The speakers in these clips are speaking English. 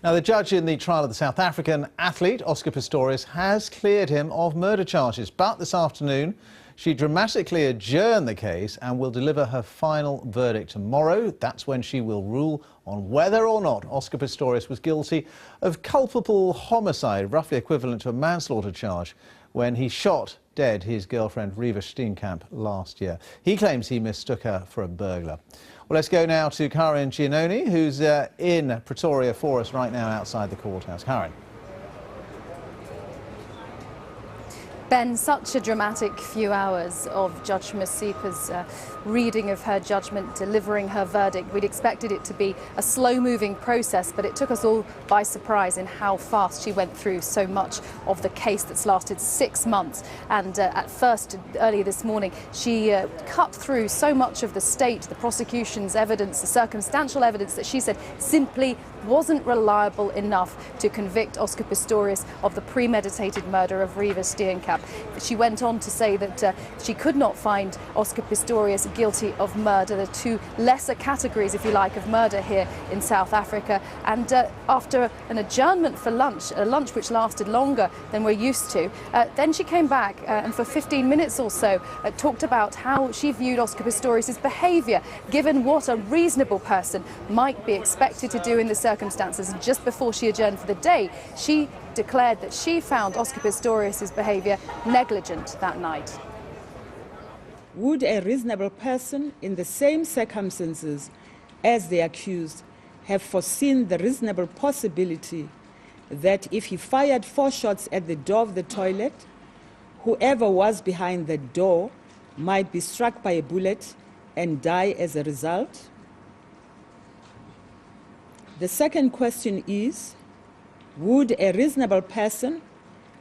Now, the judge in the trial of the South African athlete, Oscar Pistorius, has cleared him of murder charges. But this afternoon, she dramatically adjourned the case and will deliver her final verdict tomorrow. That's when she will rule on whether or not Oscar Pistorius was guilty of culpable homicide, roughly equivalent to a manslaughter charge, when he shot dead his girlfriend Riva Steenkamp last year. He claims he mistook her for a burglar. Well, let's go now to Karin Giannone, who's in Pretoria for us right now outside the courthouse. Karin. Ben, such a dramatic few hours of Judge Masipa's reading of her judgment, delivering her verdict. We'd expected it to be a slow-moving process, but it took us all by surprise in how fast she went through so much of the case that's lasted 6 months. And at first, earlier this morning, she cut through so much of the state, the prosecution's evidence, the circumstantial evidence that she said simply wasn't reliable enough to convict Oscar Pistorius of the premeditated murder of Riva Steenkamp. She went on to say that she could not find Oscar Pistorius guilty of murder. There are two lesser categories, if you like, of murder here in South Africa. And after an adjournment for lunch, a lunch which lasted longer than we're used to, then she came back and for 15 minutes or so talked about how she viewed Oscar Pistorius' behaviour, given what a reasonable person might be expected to do in the circumstances. And just before she adjourned for the day, she declared that she found Oscar Pistorius' behaviour negligent that night. Would a reasonable person in the same circumstances as the accused have foreseen the reasonable possibility that if he fired 4 shots at the door of the toilet, whoever was behind the door might be struck by a bullet and die as a result? The second question is, would a reasonable person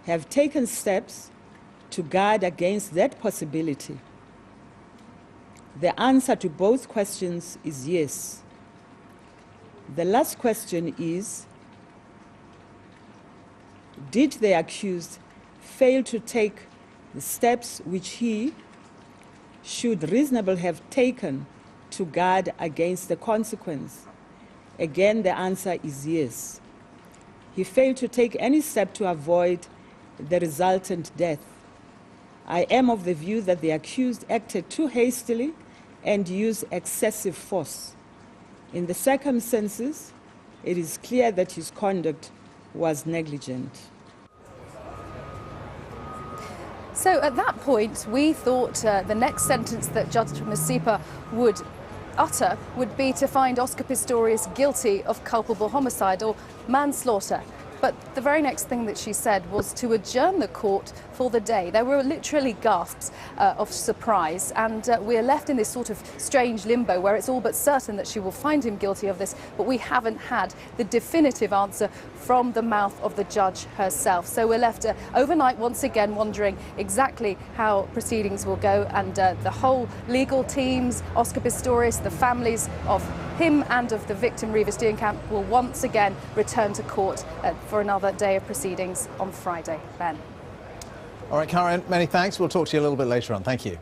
have taken steps to guard against that possibility? The answer to both questions is yes. The last question is, did the accused fail to take the steps which he should reasonably have taken to guard against the consequence? Again, the answer is yes. He failed to take any step to avoid the resultant death. I am of the view that the accused acted too hastily and used excessive force. In the circumstances, it is clear that his conduct was negligent. So at that point, we thought the next sentence that Judge Masipa would utter would be to find Oscar Pistorius guilty of culpable homicide or manslaughter. But the very next thing that she said was to adjourn the court for the day. There were literally gasps of surprise, and we're left in this sort of strange limbo where it's all but certain that she will find him guilty of this, but we haven't had the definitive answer from the mouth of the judge herself. So we're left overnight once again wondering exactly how proceedings will go, and the whole legal teams, Oscar Pistorius, the families of him and of the victim Riva Steenkamp will once again return to court for another day of proceedings on Friday. Ben. All right, Karin, many thanks. We'll talk to you a little bit later on. Thank you.